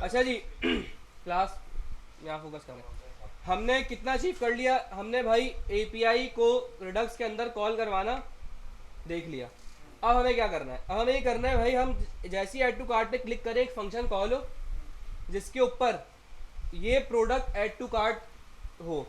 अच्छा जी क्लास यहाँ फोकस करें। हमने कितना अचीव कर लिया, हमने भाई एपीआई को रिडक्स के अंदर कॉल करवाना देख लिया। अब हमें क्या करना है, अब हमें ये करना है भाई, हम जैसे ही ऐड टू कार्ट पे क्लिक करें एक फंक्शन कॉल हो जिसके ऊपर ये प्रोडक्ट ऐड टू कार्ट हो।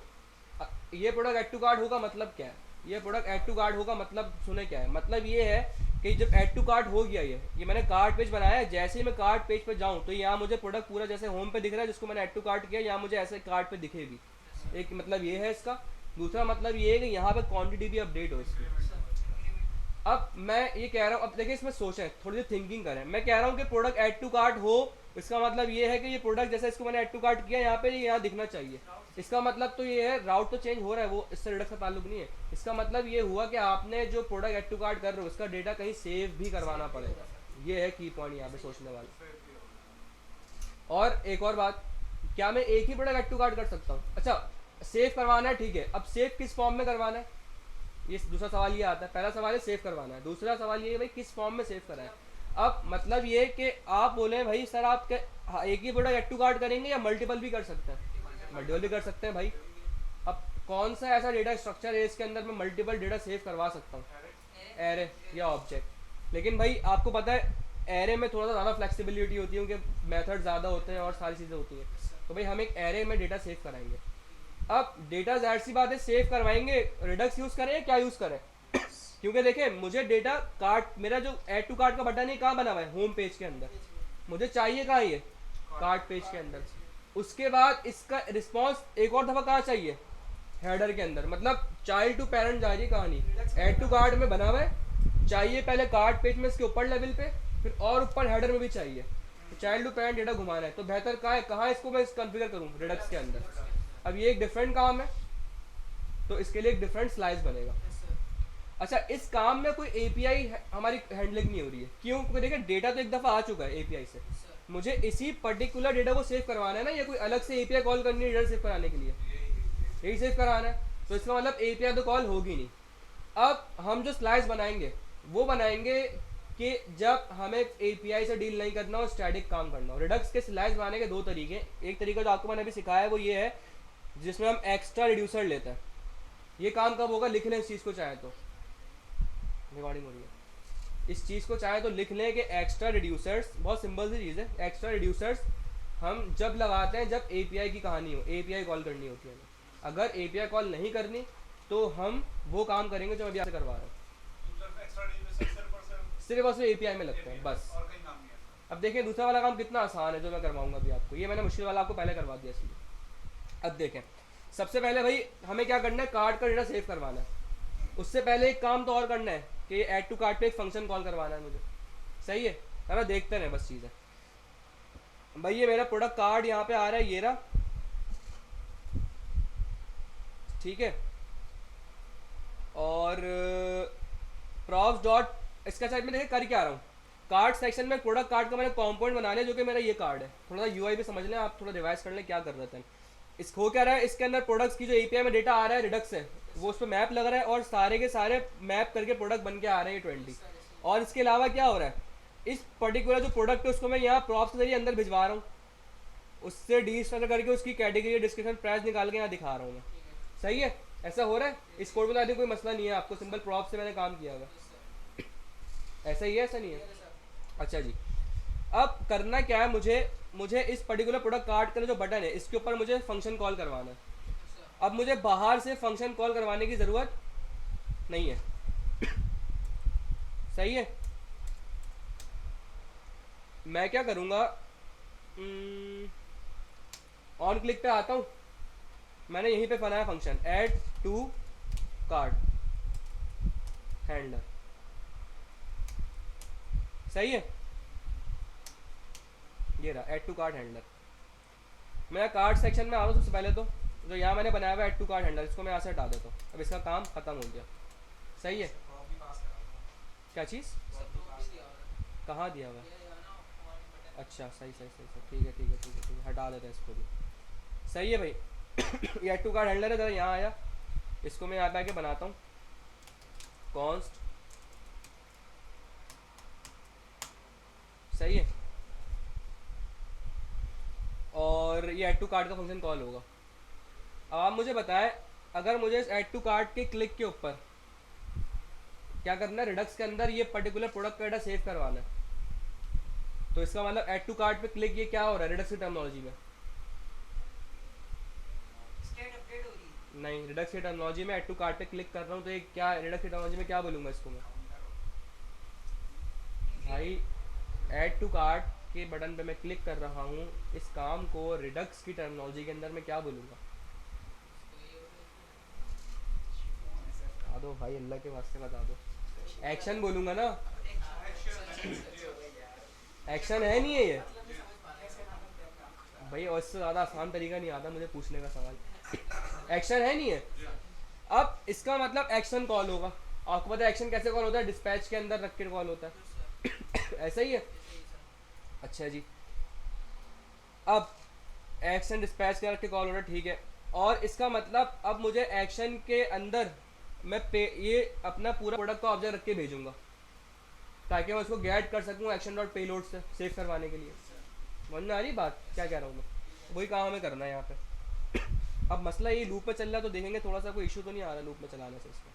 ये प्रोडक्ट ऐड टू कार्ट होगा मतलब क्या है, ये प्रोडक्ट ऐड टू कार्ट होगा मतलब सुने क्या है, मतलब ये है कि जब ऐड टू कार्ट हो गया ये मैंने कार्ट पेज बनाया है, जैसे ही मैं कार्ट पेज पे जाऊँ तो यहाँ मुझे प्रोडक्ट पूरा जैसे होम पे दिख रहा है जिसको मैंने ऐड टू कार्ट किया, यहाँ मुझे ऐसे कार्ट पे दिखेगी। एक मतलब ये है इसका। दूसरा मतलब ये है कि यहाँ पे क्वांटिटी भी अपडेट हो इसकी। अब मैं ये कह रहा हूँ, अब देखिए इसमें सोचें, थोड़ी सी थिंकिंग करें। मैं कह रहा हूँ कि प्रोडक्ट ऐड टू कार्ट हो, इसका मतलब ये है कि ये प्रोडक्ट जैसे इसको मैंने ऐड टू कार्ट किया यहाँ पे, ये यहाँ दिखना चाहिए। इसका मतलब तो ये है, राउट तो चेंज हो रहा है, वो इससे रिडक्स का ताल्लुक नहीं है। इसका मतलब ये हुआ कि आपने जो प्रोडक्ट ऐड टू कार्ट कर रहे हो उसका डेटा कहीं सेव भी करवाना पड़ेगा। ये है की पॉइंट यहाँ पे सोचने वाला। और एक और बात, क्या मैं एक ही प्रोडक्ट ऐड टू कार्ट कर सकता हूँ? अच्छा, सेव करवाना है ठीक है, अब सेव किस फॉर्म में करवाना है, ये दूसरा सवाल ये आता है। पहला सवाल है सेव करवाना है, दूसरा सवाल ये है भाई किस फॉर्म में सेव करा है। अब मतलब ये कि आप बोले भाई सर आप एक ही प्रोडक्ट ऐड टू कार्ट करेंगे या मल्टीपल भी कर सकते हैं? मल्टीपल भी कर सकते हैं भाई। अब कौन सा ऐसा डेटा स्ट्रक्चर है इसके अंदर मैं मल्टीपल डेटा सेव करवा सकता हूँ? एरे या ऑब्जेक्ट। लेकिन भाई आपको पता है एरे में थोड़ा सा ज़्यादा फ्लेक्सिबिलिटी होती है क्योंकि मेथड ज़्यादा होते हैं और सारी चीज़ें होती हैं। तो भाई हम एक एरे में डेटा सेव कराएंगे। अब डेटा जाहिर सी बात है सेव करवाएंगे, रिडक्स यूज़ करें या क्या यूज़ करें? क्योंकि देखिए मुझे डेटा कार्ट, मेरा जो ऐड टू कार्ट का बटन है कहाँ बना हुआ है, होम पेज के अंदर। मुझे चाहिए कहाँ ये, कार्ट पेज के अंदर। उसके बाद इसका रिस्पॉन्स एक और दफ़ा कहाँ चाहिए, हेडर के अंदर। मतलब चाइल्ड टू पेरेंट जा रही है कहानी, ऐड टू कार्ट में बना हुआ है, चाहिए पहले कार्ट पेज में इसके ऊपर लेवल पे, फिर और ऊपर हेडर में भी चाहिए। तो चाइल्ड टू पेरेंट डेटा घुमाना है, तो बेहतर कहाँ है, कहाँ इसको मैं कॉन्फ़िगर करूँ, रिडक्स के अंदर। अब ये एक डिफरेंट काम है, तो इसके लिए एक डिफरेंट स्लाइस बनेगा। अच्छा, इस काम में कोई एपीआई हमारी हैंडलिंग नहीं हो रही है, क्यों? क्योंकि देखिए डेटा तो एक दफ़ा आ चुका है एपीआई से, मुझे इसी पर्टिकुलर डेटा को सेव करवाना है ना, या कोई अलग से एपीआई कॉल करनी है डेटा सेव कराने के लिए? यही सेव कराना है, तो इसका मतलब एपीआई तो कॉल होगी नहीं। अब हम जो स्लाइस बनाएंगे वो बनाएंगे कि जब हमें एपीआई से डील नहीं करना हो, स्टैटिक काम करना हो। रिडक्स के स्लाइस बनाने के दो तरीके, एक तरीका जो आपको मैंने अभी सिखाया है वो ये है जिसमें हम एक्स्ट्रा रिड्यूसर लेते हैं। ये काम कब होगा, लिख लें इस चीज़ को चाहे तो, रिकॉर्डिंग हो रही है, इस चीज़ को चाहे तो लिख लें कि एक्स्ट्रा रिड्यूसर्स, बहुत सिंपल सी चीज़ है। एक्स्ट्रा रिड्यूसर्स हम जब लगाते हैं जब एपीआई की कहानी हो, एपीआई कॉल करनी होती है हमें। अगर एपीआई कॉल नहीं करनी तो हम वो काम करेंगे जो मैं अभी आपसे करवा रहा हूँ, सिर्फ और सिर्फ एपीआई में लगते हैं बस। अब देखिए दूसरा वाला काम कितना आसान है जो मैं करवाऊंगा अभी आपको, ये मैंने मुश्किल वाला आपको पहले करवा दिया इसलिए। अब देखें, सबसे पहले भाई हमें क्या करना है, कार्ड का डेटा सेव करवाना है। उससे पहले एक काम तो और करना है कि ऐड टू कार्ट पे एक फंक्शन कॉल करवाना है मुझे। सही है ना, देखते रहे बस चीज़ें। भाई ये मेरा प्रोडक्ट कार्ड यहाँ पे आ रहा है, ये रहा, ठीक है। और प्रॉप्स डॉट इसका साइड में देखें कर क्या रहा हूँ, कार्ड सेक्शन में प्रोडक्ट कार्ड का मैंने कॉम्पोनेंट बना लिया जो कि मेरा ये कार्ड है। थोड़ा सा यूआई भी समझ लें आप, थोड़ा रिवाइज कर लें क्या कर रहे थे। इस हो क्या रहा है, इसके अंदर प्रोडक्ट्स की जो एपीआई में डेटा आ रहा है रिडक्स है, वो उस पर मैप लग रहा है और सारे के सारे मैप करके प्रोडक्ट बन के आ रहे हैं 20। और इसके अलावा क्या हो रहा है, इस पर्टिकुलर जो प्रोडक्ट है उसको मैं यहाँ प्रॉप्स के जरिए अंदर भिजवा रहा हूँ, उससे डीस्ट्रक्चर करके उसकी कैटेगरी डिस्क्रिप्शन प्राइस निकाल के यहाँ दिखा रहा हूँ मैं। सही है, ऐसा हो रहा है। इस कोड में तो आदि कोई मसला नहीं है, आपको सिंपल प्रॉप से मैंने काम किया हुआ, ऐसा ही है, ऐसा नहीं है? अच्छा जी, अब करना क्या है, मुझे इस पर्टिकुलर प्रोडक्ट कार्ड का जो बटन है इसके ऊपर मुझे फंक्शन कॉल करवाना है। अब मुझे बाहर से फंक्शन कॉल करवाने की ज़रूरत नहीं है। सही है, मैं क्या करूँगा, ऑन क्लिक पे आता हूँ, मैंने यहीं पे बनाया function add to card handler. सही है, ये रहा ऐड टू कार्ड हैंडलर। मैं कार्ड सेक्शन में आ रहा हूँ। सबसे पहले तो जो यहाँ मैंने बनाया हुआ है ऐड टू कार्ड हैंडलर, इसको मैं यहाँ से हटा देता हूँ। अब इसका काम खत्म हो गया। सही है, क्या चीज़ कहाँ दिया हुआ है? अच्छा सही सही सही सही, ठीक है ठीक है ठीक है ठीक है, हटा देते हैं इसको भी। सही है भाई। ये ऐड टू कार्ड हैंडलर है, ज़रा यहाँ आया, इसको मैं यहाँ पे आके बनाता हूँ कॉन्स्ट। सही है, और ये ऐड टू कार्ट का फंक्शन कॉल होगा। अब आप मुझे बताएं, अगर मुझे इस ऐड टू कार्ट के क्लिक के ऊपर क्या करना है, रिडक्स के अंदर ये पर्टिकुलर प्रोडक्ट का डेटा सेव करवाना है, तो इसका मतलब ऐड टू कार्ट पे क्लिक ये क्या हो रहा है रिडक्स की टर्मिनोलॉजी में? स्टेट अपडेट हो रही है। नहीं, रिडक्स की टर्मिनोलॉजी में ऐड टू कार्ट पे क्लिक कर रहा हूँ तो ये क्या रिडक्स की टर्मिनोलॉजी में क्या बोलूँगा इसको मैं? भाई ऐड टू कार्ट के बटन पे मैं क्लिक कर रहा हूँ, इस काम को रिडक्स की टर्मिनोलॉजी के अंदर मैं क्या बोलूँगा? बता दो भाई, अल्लाह के वास्ते बता दो। एक्शन बोलूँगा ना? एक्शन है नहीं है ये भाई, और इससे ज़्यादा आसान तरीका नहीं आता मुझे पूछने का सवाल। एक्शन है नहीं है। अब इसका मतलब एक्शन कॉल होगा। आपको पता है एक्शन कैसे कॉल होता है? डिस्पैच के अंदर रख के कॉल होता है। ऐसा ही है। अच्छा जी, अब एक्शन डिस्पैच के रख के कॉल हो रहा है, ठीक है। और इसका मतलब अब मुझे एक्शन के अंदर मैं ये अपना पूरा प्रोडक्ट का ऑब्जेक्ट रख के भेजूंगा ताकि मैं उसको गेट कर सकूँ एक्शन डॉट पेलोड से सेव करवाने के लिए। समझ में आ रही बात क्या कह रहा हूँ मैं? वही काम हमें करना है यहाँ पे। अब मसला ये लूप में चल रहा है तो देखेंगे थोड़ा सा कोई इशू तो नहीं आ रहा लूप में चलाने से इसमें।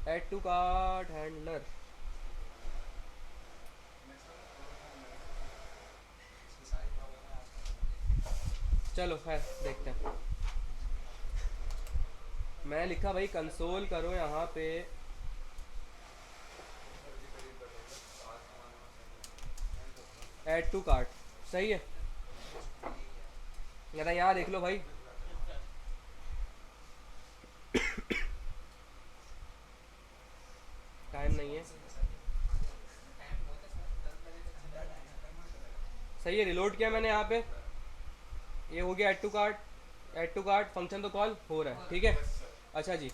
ऐड टू कार्ट हैंडलर, चलो खैर देखते हैं। मैं लिखा भाई कंसोल करो यहाँ पे ऐड टू कार्ट, सही है। जरा यहाँ देख लो भाई, टाइम नहीं है, सही है। रिलोड किया मैंने यहाँ पे, ये हो गया ऐड टू कार्ट फंक्शन तो कॉल हो रहा है, ठीक है। अच्छा जी,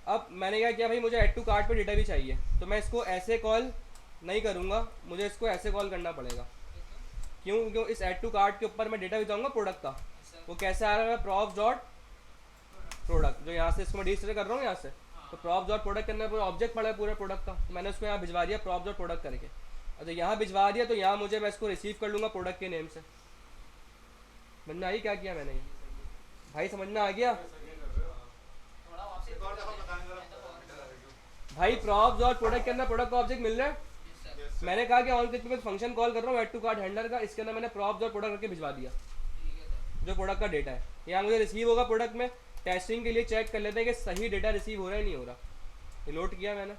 अब मैंने क्या किया भाई, मुझे ऐड टू कार्ट पे डेटा भी चाहिए तो मैं इसको ऐसे कॉल नहीं करूँगा, मुझे इसको ऐसे कॉल करना पड़ेगा। क्यों? क्यों इस ऐड टू कार्ट के ऊपर मैं डेटा भी चाहूँगा प्रोडक्ट का, वो कैसे आ रहा है? प्रॉप्स डॉट प्रोडक्ट, जो यहाँ से इसको मैं डिस्प्ले कर रहा हूँ यहाँ से, तो प्रॉप्स डॉट प्रोडक्ट के अंदर पूरा ऑब्जेक्ट पड़ा है पूरे प्रोडक्ट का, तो मैंने उसको यहाँ भिजवा दिया प्रॉप्स डॉट प्रोडक्ट करके। अच्छा यहाँ भिजवा दिया तो यहाँ मुझे मैं इसको रिसीव कर लूँगा प्रोडक्ट के नेम से। समझ में आई क्या किया मैंने? भाई समझ में आ गया भाई? प्रॉप्स डॉट प्रोडक्ट के अंदर प्रोडक्ट का ऑब्जेक्ट मिल रहा है। मैंने कहा कि ऑन क्लिक पे फंक्शन कॉल कर रहा हूँ ऐड टू कार्ट हैंडलर का, इसके अंदर मैंने प्रॉप्स डॉट प्रोडक्ट करके भिजवा दिया जो प्रोडक्ट का डेटा है। यहाँ मुझे रिसीव होगा प्रोडक्ट में, टेस्टिंग के लिए चेक कर लेते हैं कि सही डेटा रिसीव हो रहा है नहीं हो रहा। ये लोड किया मैंने,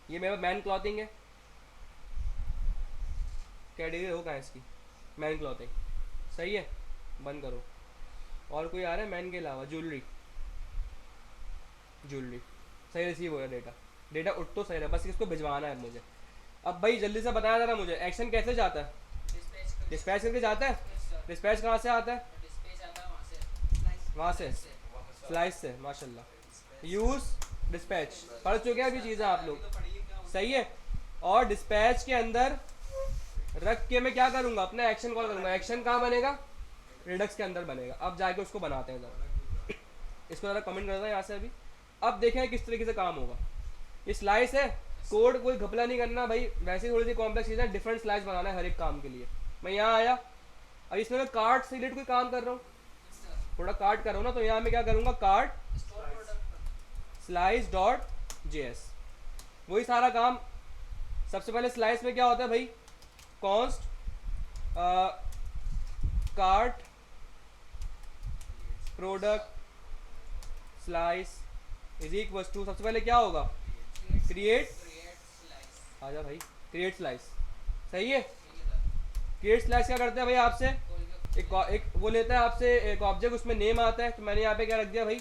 ये मेरा मैन क्लॉथिंग है, कैटेगरी हो कहाँ है इसकी? मैन क्लॉथिंग, सही है। बंद करो। और कोई आ रहा है मैन के अलावा? ज्वेलरी, ज्वेलरी सही रिसीव हो रहा है डेटा उठ तो सही रहा, बस इसको भिजवाना है मुझे। अब भाई जल्दी से बताया जरा मुझे, एक्शन कैसे जाता है? डिस्पैच करके जाता है। डिस्पैच कहाँ से आता है? वहाँ से, स्लाइस से, माशाल्लाह। यूज डिस्पैच पढ़ चुके हैं अभी चीज़ें आप लोग, सही है। और डिस्पैच के अंदर रख के मैं क्या करूँगा? अपना एक्शन कॉल करूँगा। एक्शन कहाँ बनेगा? रिडक्स के अंदर बनेगा। अब जाके उसको बनाते हैं ज़रा, इसको ज़रा कमेंट करता है यहाँ से अभी। अब देखें किस तरीके से काम होगा। ये स्लाइस है, कोड कोई घपला नहीं करना भाई, वैसे थोड़ी सी कॉम्प्लेक्स चीज़ है, डिफरेंट स्लाइस बनाना है हर एक काम के लिए। मैं यहाँ आया, अब इसमें मैं कार्ट से रिलेटेड कोई काम कर रहा हूँ, थोड़ा कार्ट कर रहा हूँ ना, तो यहाँ मैं क्या करूँगा? कार्ट स्लाइस डॉट जेएस, वही सारा काम। सबसे पहले स्लाइस में क्या होता है भाई? Const cart product slice is equal to, सबसे पहले क्या होगा? क्रिएट, आजा भाई, क्रिएट स्लाइस, सही है। क्रिएट स्लाइस क्या करते हैं भाई? आपसे एक वो लेता है आपसे एक ऑब्जेक्ट, उसमें नेम आता है, तो मैंने यहाँ पे क्या रख दिया भाई?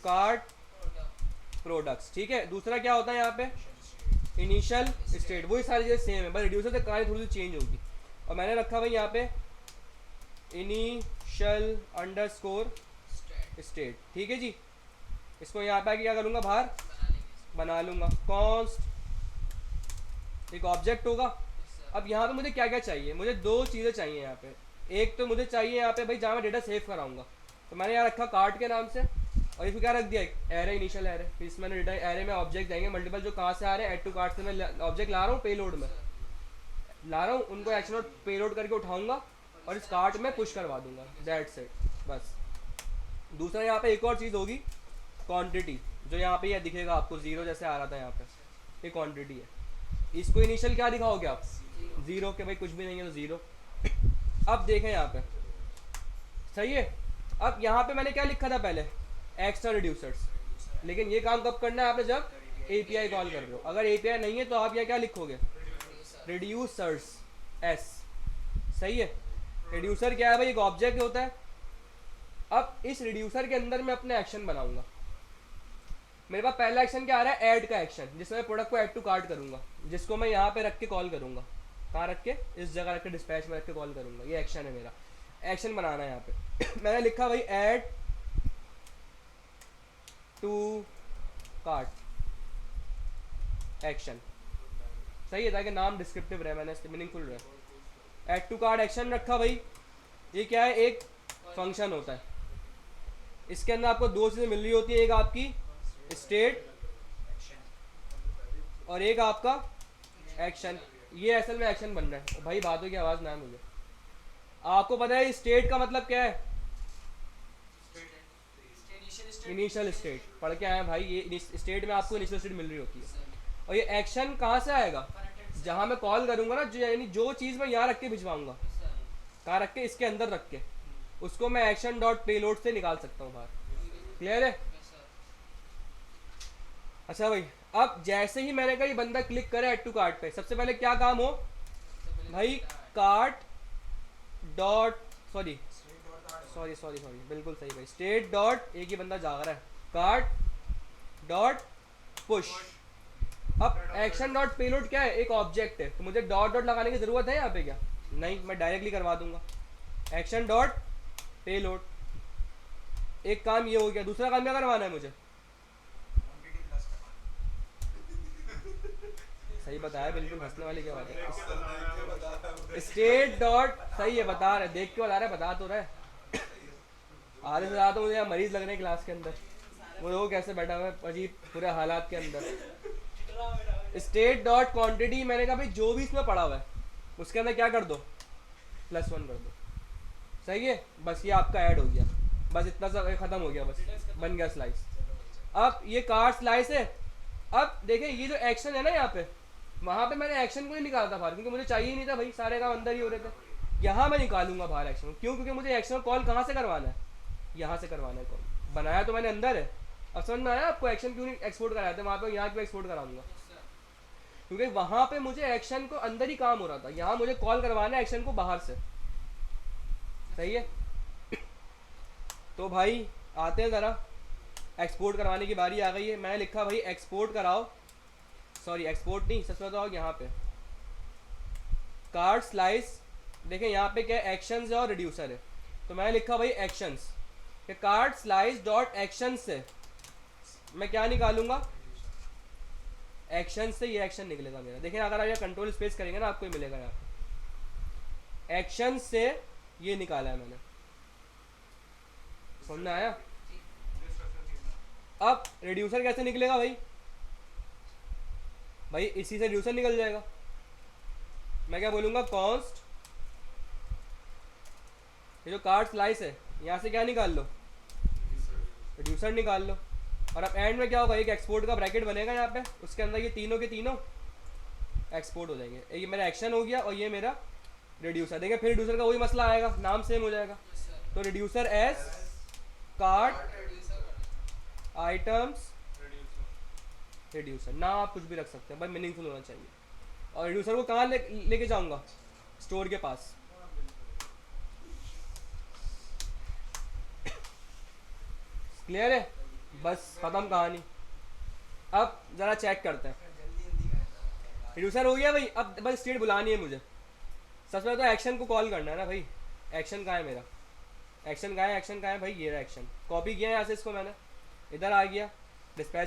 कार्ट प्रोडक्ट्स, ठीक है। दूसरा क्या होता है यहाँ पे? इनिशियल स्टेट, वही सारी चीज़ें सेम है, बस रिड्यूसर से कहानी थोड़ी सी चेंज होगी। और मैंने रखा भाई यहाँ पे इनिशियल अंडरस्कोर स्टेट, ठीक है जी। इसको यहाँ पे क्या करूँगा? बाहर बना लूँगा। कॉन्स्ट एक ऑब्जेक्ट होगा। अब यहाँ पे मुझे क्या क्या चाहिए? मुझे दो चीज़ें चाहिए यहाँ पे। एक तो मुझे चाहिए यहाँ पे भाई जहाँ मैं डेटा सेव कराऊंगा, तो मैंने यहाँ रखा कार्ट के नाम से, और इसको क्या रख दिया, एरे इनिशियल एरे, फिर इसमें रिटर्न एरे में ऑब्जेक्ट देंगे मल्टीपल जो कहाँ से आ रहे हैं, ऐड टू कार्ट से मैं ऑब्जेक्ट ला रहा हूँ, पेलोड में ला रहा हूँ, उनको एक्शन और पेलोड करके उठाऊंगा और इस कार्ट में पुश करवा दूंगा, दैट्स इट बस। दूसरा यहाँ पे एक और चीज़ होगी, क्वांटिटी, जो यहाँ पे ये दिखेगा आपको जीरो जैसे आ रहा था यहाँ पे, ये क्वांटिटी है। इसको इनिशियल क्या दिखाओगे आप, जीरो के भाई कुछ भी नहीं है तो जीरो। अब देखें यहाँ पे, सही है। अब यहाँ पे मैंने क्या लिखा था पहले, एक्स्ट्रा रिड्यूसर्स, लेकिन ये काम कब करना है आपने, जब एपीआई कॉल कर रहे हो। अगर एपीआई नहीं है तो आप यहाँ क्या लिखोगे, रिड्यूसर्स एस, सही है। रिड्यूसर क्या है भाई, एक ऑब्जेक्ट होता है। अब इस रिड्यूसर के अंदर मैं अपने एक्शन बनाऊंगा। मेरे पास पहला एक्शन क्या आ रहा है, ऐड का एक्शन, जिसमें मैं प्रोडक्ट को ऐड टू कार्ट करूंगा, जिसको मैं यहाँ पे रख के कॉल करूंगा, कहाँ रख के, इस जगह रख के डिस्पैच में रख के कॉल करूंगा। ये एक्शन है मेरा, एक्शन बनाना है यहाँ पे। मैंने लिखा भाई ऐड टू कार्ट एक्शन, सही है, ताकि नाम डिस्क्रिप्टिव रहे, मैंने मीनिंगफुल रहे। ऐड टू कार्ट एक्शन रखा भाई। ये क्या है, एक फंक्शन होता है, इसके अंदर आपको दो चीज़ें मिल रही होती है, एक आपकी स्टेट और एक आपका एक्शन। ये असल में एक्शन बन रहा है भाई, बातों की आवाज़ ना है मुझे। आपको पता है स्टेट का मतलब क्या है, इनिशियल स्टेट, पढ़ के आए भाई। ये स्टेट में आपको इनिशियल स्टेट मिल रही होती है। और ये एक्शन कहाँ से आएगा, जहाँ मैं कॉल करूँगा ना, जो यानी जो चीज़ मैं यहाँ रख के भिजवाऊंगा, कहाँ रख के, इसके अंदर रख के, उसको मैं एक्शन डॉट पेलोड से निकाल सकता हूँ बाहर। क्लियर है। अच्छा भाई, अब जैसे ही मैंने कहा ये बंदा क्लिक करे ऐड टू कार्ट पे, सबसे पहले क्या काम हो भाई, कार्ट डॉट सॉरी बिल्कुल सही भाई, स्टेट डॉट, एक ही बंदा जाग रहा है, कार्ट डॉट पुश। अब एक्शन डॉट पेलोड क्या है, एक ऑब्जेक्ट है, तो मुझे डॉट डॉट लगाने की जरूरत है यहाँ पे क्या, नहीं, मैं डायरेक्टली करवा दूंगा, एक्शन डॉट पेलोड। एक काम ये हो गया। दूसरा काम क्या करवाना है मुझे, सही बताया, बिल्कुल हंसने वाली क्या बात है। स्टेट डॉट, सही है, बता रहे, देख के बता रहे, बता तो रहे। आधे से ज़्यादा तो मुझे यहाँ मरीज लग रहे हैं क्लास के अंदर, वो कैसे बैठा हुआ है अजीब पूरे हालात के अंदर। स्टेट डॉट क्वांटिटी, मैंने कहा भाई जो भी इसमें पड़ा हुआ है उसके अंदर क्या कर दो, +1 कर दो, सही है। बस ये आपका ऐड हो गया, बस इतना सा खत्म हो गया, बस बन गया स्लाइस। अब ये कार्ड स्लाइस है। अब देखें ये जो एक्शन है ना यहाँ पे, वहाँ पे मैंने एक्शन को ही निकाला था बाहर, क्योंकि मुझे चाहिए ही नहीं था भाई, सारे काम अंदर ही हो रहे थे। यहाँ मैं निकालूंगा बाहर एक्शन, क्यों, क्योंकि मुझे एक्शन कॉल कहाँ से करवाना है, यहाँ से करवाना है कॉल। बनाया तो मैंने अंदर है। अब समझ में आया आपको, एक्शन क्यों नहीं एक्सपोर्ट कराया था वहाँ पे, यहाँ क्यों एक्सपोर्ट कराऊंगा, क्योंकि वहाँ पे मुझे एक्शन को अंदर ही काम हो रहा था, यहाँ मुझे कॉल करवाना है एक्शन को बाहर से, सही है। तो भाई आते हैं ज़रा, एक्सपोर्ट करवाने की बारी आ गई है। मैंने लिखा भाई एक्सपोर्ट कराओ, सॉरी एक्सपोर्ट नहीं, सच बताओ, यहाँ पे कार्ड स्लाइस, देखें यहाँ पे क्या एक्शंस है और रिड्यूसर है, तो मैंने लिखा भाई एक्शंस कि कार्ड स्लाइस डॉट एक्शन से मैं क्या निकालूंगा, एक्शन से ये एक्शन निकलेगा मेरा। देखिए अगर आप यहाँ कंट्रोल स्पेस करेंगे ना, आपको मिलेगा यहाँ पे एक्शन से ये निकाला है मैंने, समझ में आया। अब रिड्यूसर कैसे निकलेगा भाई, भाई इसी से रिड्यूसर निकल जाएगा। मैं क्या बोलूँगा, कॉन्स्ट, ये जो कार्ड स्लाइस है यहाँ से क्या निकाल लो, रिड्यूसर निकाल लो। और अब एंड में क्या होगा, एक एक्सपोर्ट का ब्रैकेट बनेगा यहाँ पे, उसके अंदर ये तीनों के तीनों एक्सपोर्ट हो जाएंगे। ये मेरा एक्शन हो गया और ये मेरा रिड्यूसर। देखिए फिर रिड्यूसर का वही मसला आएगा, नाम सेम हो जाएगा। तो reducer S card items reducer, ना आप कुछ भी रख सकते हैं, बस मीनिंगफुल होना चाहिए। और रिड्यूसर को कहाँ लेके जाऊंगा, स्टोर के पास। क्लियर है, बस खत्म कहानी। अब जरा चेक करते हैं, रिड्यूसर हो गया भाई। अब बस स्टेट बुलानी है मुझे, सच में तो एक्शन को कॉल करना है ना भाई। एक्शन कहाँ है मेरा, एक्शन कहाँ है, एक्शन कहाँ है भाई, ये रहा एक्शन। कॉपी किया है यहाँ से इसको मैंने, इधर आ गया डिस्पैच